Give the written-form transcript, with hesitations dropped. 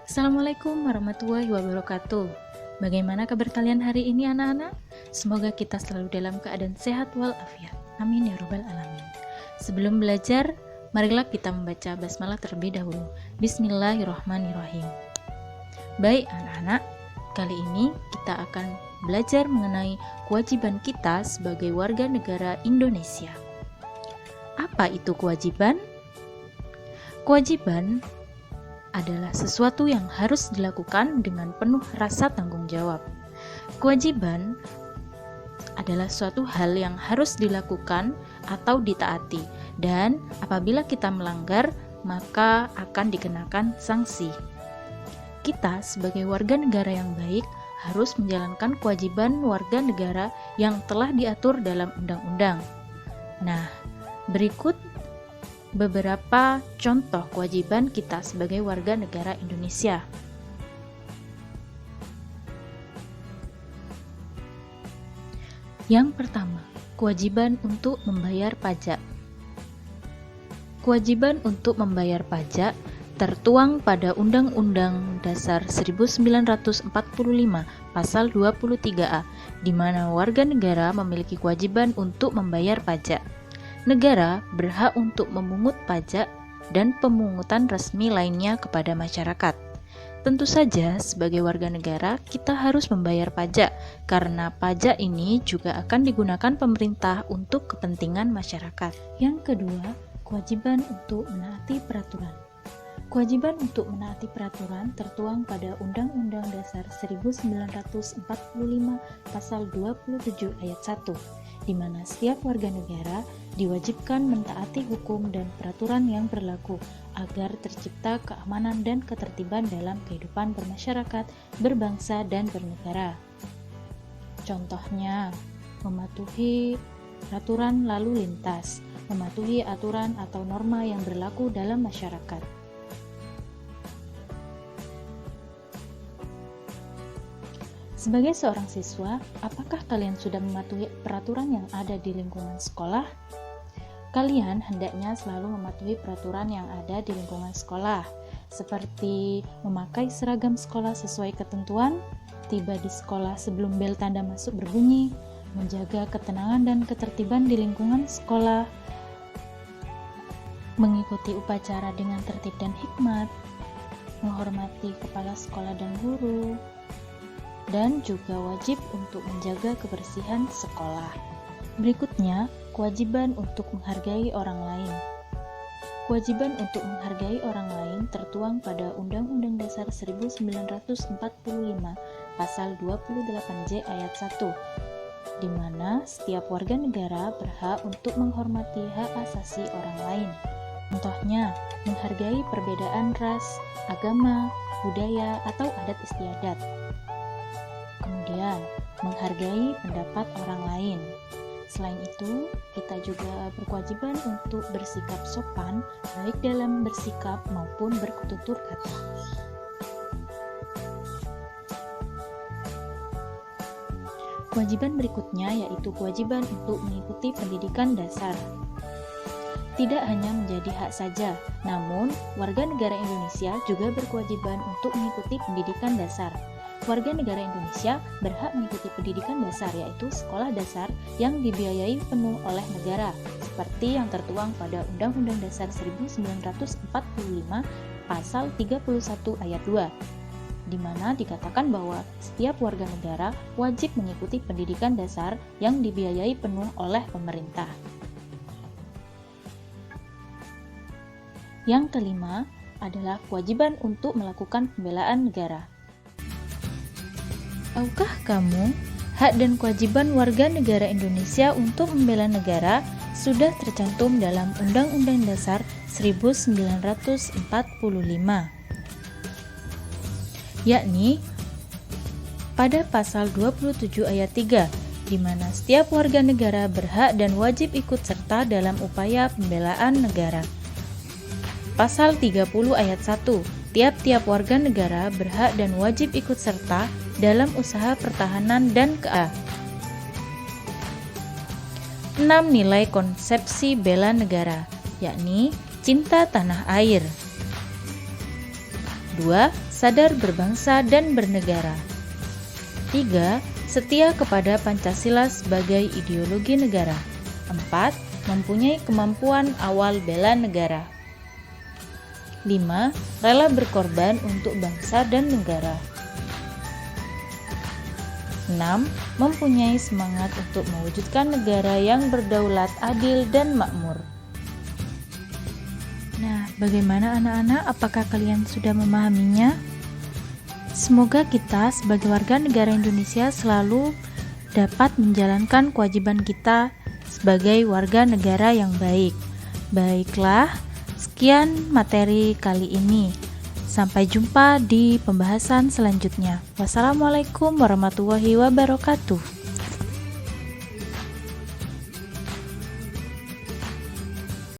Assalamualaikum warahmatullahi wabarakatuh. Bagaimana kabar kalian hari ini anak-anak? Semoga kita selalu dalam keadaan sehat walafiat. Amin ya rabbal alamin. Sebelum belajar, marilah kita membaca basmalah terlebih dahulu. Bismillahirrahmanirrahim. Baik anak-anak, kali ini kita akan belajar mengenai kewajiban kita sebagai warga negara Indonesia. Apa itu kewajiban? Kewajiban adalah sesuatu yang harus dilakukan dengan penuh rasa tanggung jawab. Kewajiban adalah suatu hal yang harus dilakukan atau ditaati, dan apabila kita melanggar, maka akan dikenakan sanksi. Kita sebagai warga negara yang baik harus menjalankan kewajiban warga negara yang telah diatur dalam undang-undang. Nah, berikut beberapa contoh kewajiban kita sebagai warga negara Indonesia. Yang pertama, kewajiban untuk membayar pajak. Kewajiban untuk membayar pajak tertuang pada Undang-Undang Dasar 1945 Pasal 23A, di mana warga negara memiliki kewajiban untuk membayar pajak. Negara berhak untuk memungut pajak dan pemungutan resmi lainnya kepada masyarakat. Tentu saja, sebagai warga negara, kita harus membayar pajak, karena pajak ini juga akan digunakan pemerintah untuk kepentingan masyarakat. Yang kedua, kewajiban untuk menaati peraturan. Kewajiban untuk menaati peraturan tertuang pada Undang-Undang Dasar 1945 Pasal 27 Ayat 1, di mana setiap warga negara diwajibkan mentaati hukum dan peraturan yang berlaku agar tercipta keamanan dan ketertiban dalam kehidupan bermasyarakat, berbangsa, dan bernegara. Contohnya, mematuhi peraturan lalu lintas, mematuhi aturan atau norma yang berlaku dalam masyarakat. Sebagai seorang siswa, apakah kalian sudah mematuhi peraturan yang ada di lingkungan sekolah? Kalian hendaknya selalu mematuhi peraturan yang ada di lingkungan sekolah, seperti memakai seragam sekolah sesuai ketentuan, tiba di sekolah sebelum bel tanda masuk berbunyi, menjaga ketenangan dan ketertiban di lingkungan sekolah, mengikuti upacara dengan tertib dan hikmat, menghormati kepala sekolah dan guru, dan juga wajib untuk menjaga kebersihan sekolah. Berikutnya, kewajiban untuk menghargai orang lain. Kewajiban untuk menghargai orang lain tertuang pada Undang-Undang Dasar 1945 Pasal 28J Ayat 1, di mana setiap warga negara berhak untuk menghormati hak asasi orang lain. Contohnya, menghargai perbedaan ras, agama, budaya, atau adat istiadat. Kemudian, menghargai pendapat orang lain. Selain itu, kita juga berkewajiban untuk bersikap sopan, baik dalam bersikap maupun bertutur kata. Kewajiban berikutnya yaitu kewajiban untuk mengikuti pendidikan dasar. Tidak hanya menjadi hak saja, namun warga negara Indonesia juga berkewajiban untuk mengikuti pendidikan dasar. Warga negara Indonesia berhak mengikuti pendidikan dasar, yaitu sekolah dasar yang dibiayai penuh oleh negara, seperti yang tertuang pada Undang-Undang Dasar 1945 Pasal 31 Ayat 2, di mana dikatakan bahwa setiap warga negara wajib mengikuti pendidikan dasar yang dibiayai penuh oleh pemerintah. Yang kelima adalah kewajiban untuk melakukan pembelaan negara. Tahukah kamu, hak dan kewajiban warga negara Indonesia untuk membela negara sudah tercantum dalam Undang-Undang Dasar 1945, yakni pada pasal 27 ayat 3, di mana setiap warga negara berhak dan wajib ikut serta dalam upaya pembelaan negara. Pasal 30 ayat 1, tiap-tiap warga negara berhak dan wajib ikut serta dalam usaha pertahanan dan keamanan. 6. Nilai konsepsi bela negara, yakni cinta tanah air. 2. Sadar berbangsa dan bernegara. 3. Setia kepada Pancasila sebagai ideologi negara. 4. Mempunyai kemampuan awal bela negara. 5. Rela berkorban untuk bangsa dan negara. 6. Mempunyai semangat untuk mewujudkan negara yang berdaulat, adil, dan makmur. Nah, bagaimana anak-anak? Apakah kalian sudah memahaminya? Semoga kita sebagai warga negara Indonesia selalu dapat menjalankan kewajiban kita sebagai warga negara yang baik. Baiklah, sekian materi kali ini. Sampai jumpa di pembahasan selanjutnya. Wassalamualaikum warahmatullahi wabarakatuh.